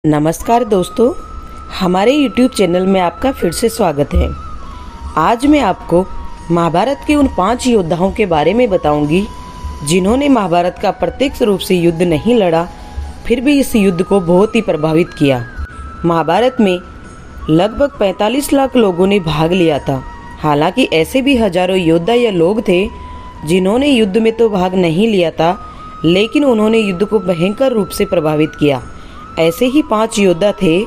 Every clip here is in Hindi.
नमस्कार दोस्तों, हमारे YouTube चैनल में आपका फिर से स्वागत है। आज मैं आपको महाभारत के उन 5 योद्धाओं के बारे में बताऊंगी जिन्होंने महाभारत का प्रत्यक्ष रूप से युद्ध नहीं लड़ा, फिर भी इस युद्ध को बहुत ही प्रभावित किया। महाभारत में लगभग 45 लाख लोगों ने भाग लिया था। हालांकि ऐसे भी हजारों योद्धा या लोग थे जिन्होंने युद्ध में तो भाग नहीं लिया था, लेकिन उन्होंने युद्ध को भयंकर रूप से प्रभावित किया। ऐसे ही 5 योद्धा थे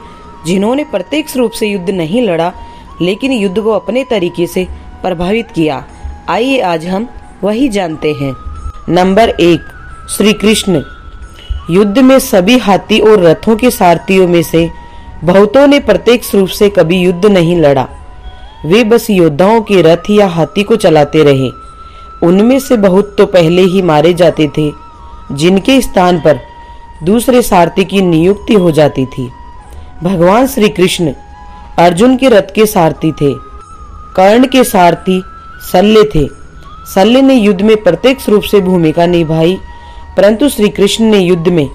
जिन्होंने प्रत्यक्ष रूप से युद्ध नहीं लड़ा, लेकिन युद्ध को अपने तरीके से प्रभावित किया। आइए आज हम वही जानते हैं। नंबर 1, श्री कृष्ण। युद्ध में सभी हाथी और रथों के सारथियों में से बहुतों ने प्रत्यक्ष रूप से कभी युद्ध नहीं लड़ा। वे बस योद्धाओं के रथ या हाथी को चलाते रहे। उनमें से बहुत तो पहले ही मारे जाते थे, जिनके स्थान पर दूसरे सारथी की नियुक्ति हो जाती थी। भगवान श्री कृष्ण अर्जुन के रथ के सारथी थे। कर्ण के सारथी शल्य थे। शल्य ने युद्ध में प्रत्यक्ष रूप से भूमिका निभाई, परंतु श्री कृष्ण ने युद्ध में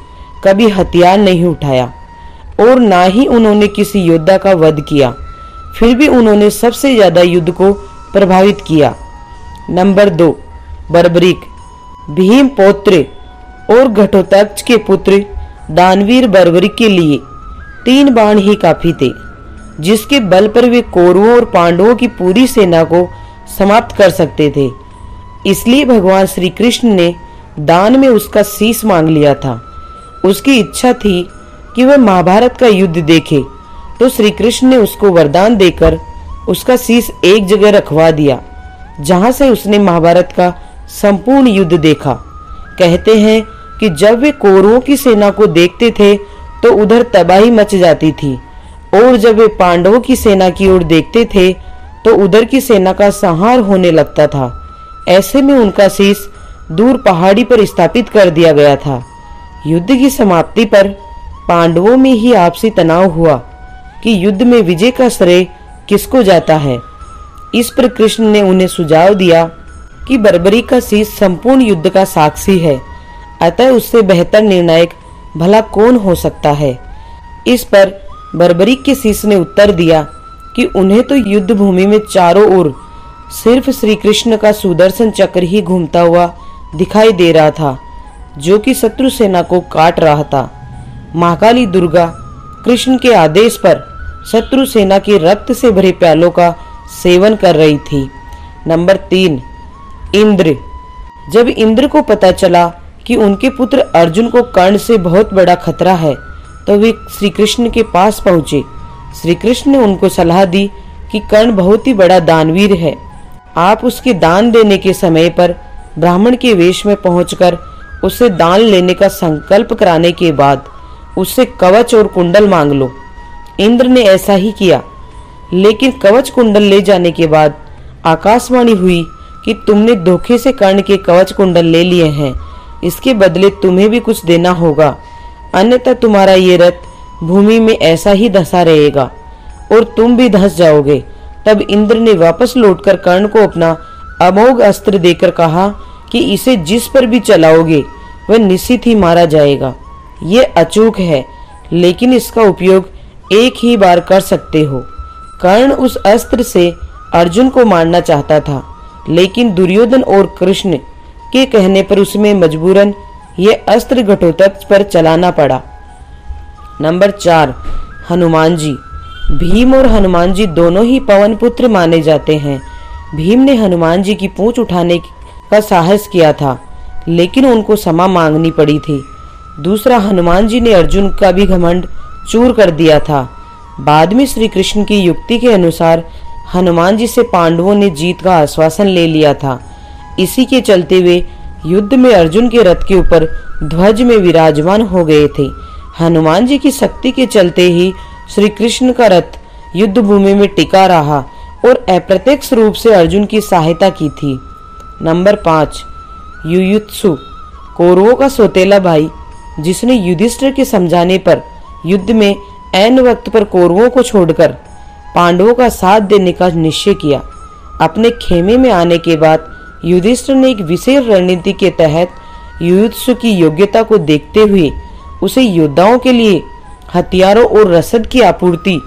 कभी हथियार नहीं उठाया और ना ही उन्होंने किसी योद्धा का वध किया। फिर भी उन्होंने सबसे ज्यादा युद्ध को प्रभावित किया। नंबर 2, बर्बरीक। भीम पौत्र और घटोत्कच के पुत्र दानवीर बर्बरीक के लिए 3 बाण ही काफी थे, जिसके बल पर वे कौरवों और पांडवों की पूरी सेना को समाप्त कर सकते थे। इसलिए भगवान श्री कृष्ण ने दान में उसका शीश मांग लिया था। उसकी इच्छा थी कि वह महाभारत का युद्ध देखे, तो श्री कृष्ण ने उसको वरदान देकर उसका शीश एक जगह रखवा दिया, जहां से उसने महाभारत का संपूर्ण युद्ध देखा। कहते हैं कि जब वे कौरवों की सेना को देखते थे तो उधर तबाही मच जाती थी, और जब वे पांडवों की सेना की ओर देखते थे तो उधर की सेना का संहार होने लगता था। ऐसे में उनका शीश दूर पहाड़ी पर स्थापित कर दिया गया था। युद्ध की समाप्ति पर पांडवों में ही आपसी तनाव हुआ कि युद्ध में विजय का श्रेय किसको जाता है। इस पर कृष्ण ने उन्हें सुझाव दिया कि बर्बरीक का शीश संपूर्ण युद्ध का साक्षी है, अतः उससे बेहतर निर्णायक भला कौन हो सकता है। इस पर बर्बरीक के शीश ने उत्तर दिया कि उन्हें तो युद्ध भूमि में चारों ओर सिर्फ श्री कृष्ण का सुदर्शन चक्र ही घूमता हुआ दिखाई दे रहा था, जो कि शत्रु सेना को काट रहा था। महाकाली दुर्गा कृष्ण के आदेश पर शत्रु सेना के रक्त से भरे प्यालों का सेवन कर रही थी। नंबर 3, इंद्र। जब इंद्र को पता चला कि उनके पुत्र अर्जुन को कर्ण से बहुत बड़ा खतरा है, तो वे श्री कृष्ण के पास पहुंचे। श्री कृष्ण ने उनको सलाह दी कि कर्ण बहुत ही बड़ा दानवीर है। आप उसके दान देने के समय पर ब्राह्मण के वेश में पहुंचकर उससे दान लेने का संकल्प कराने के बाद उससे कवच और कुंडल मांग लो। इंद्र ने ऐसा ही किया, लेकिन कवच कुंडल ले जाने के बाद आकाशवाणी हुई कि तुमने धोखे से कर्ण के कवच कुंडल ले लिए हैं, इसके बदले तुम्हें भी कुछ देना होगा, अन्यथा तुम्हारा ये रथ भूमि में ऐसा ही धंसा रहेगा और तुम भी धंस जाओगे। तब इंद्र ने वापस लौटकर कर्ण को अपना अमोघ अस्त्र देकर कहा कि इसे जिस पर भी चलाओगे वह निश्चित ही मारा जाएगा। ये अचूक है, लेकिन इसका उपयोग एक ही बार कर सकते हो। कर्ण उस अस्त्र से अर्जुन को मारना चाहता था, लेकिन दुर्योधन और कृष्ण के कहने पर उसमें मजबूरन ये अस्त्र घटोत्कच पर चलाना पड़ा। नंबर 4, हनुमान जी। भीम और हनुमान जी दोनों ही पवन पुत्र माने जाते हैं। भीम ने हनुमान जी की पूंछ उठाने का साहस किया था, लेकिन उनको क्षमा मांगनी पड़ी थी। दूसरा, हनुमान जी ने अर्जुन का भी घमंड चूर कर दिया था। बाद में श्री कृष्ण की युक्ति के अनुसार हनुमान जी से पांडवों ने जीत का आश्वासन ले लिया था। इसी के चलते वे युद्ध में अर्जुन के रथ के ऊपर ध्वज में विराजमान हो गए थे। हनुमान जी की शक्ति के चलते ही श्री कृष्ण का रथ युद्ध भूमि में टिका रहा और अप्रत्यक्ष रूप से अर्जुन की सहायता की थी। नंबर 5, युयुत्सु। कौरवों का सौतेला भाई, जिसने युधिष्ठिर के समझाने पर युद्ध में ऐन वक्त पर कौरवों को छोड़कर पांडवों का साथ देने का निश्चय किया। अपने खेमे में आने के बाद युधिष्ठिर ने एक विशेष रणनीति के तहत युयुत्सु की योग्यता को देखते हुए उसे योद्धाओं के लिए हथियारों और रसद की आपूर्ति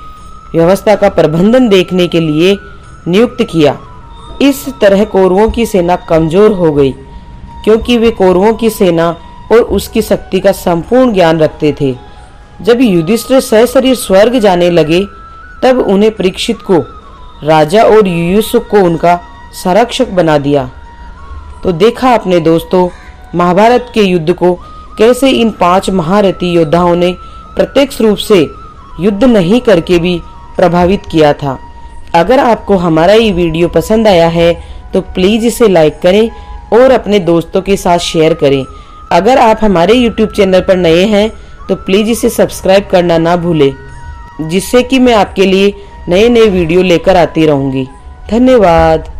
व्यवस्था का प्रबंधन देखने के लिए नियुक्त किया। इस तरह कौरवों की सेना कमजोर हो गई, क्योंकि वे कौरवों की सेना और उसकी शक्ति का संपूर्ण ज्ञान रखते थे। जब युधिष्ठिर सशरीर स्वर्ग जाने लगे, तब उन्हें परीक्षित को राजा और युयुत्सुक को उनका संरक्षक बना दिया। तो देखा आपने दोस्तों, महाभारत के युद्ध को कैसे इन 5 महारथी योद्धाओं ने प्रत्यक्ष रूप से युद्ध नहीं करके भी प्रभावित किया था। अगर आपको हमारा ये वीडियो पसंद आया है तो प्लीज़ इसे लाइक करें और अपने दोस्तों के साथ शेयर करें। अगर आप हमारे YouTube चैनल पर नए हैं तो प्लीज़ इसे सब्सक्राइब करना ना भूलें, जिससे कि मैं आपके लिए नए नए वीडियो लेकर आती रहूँगी। धन्यवाद।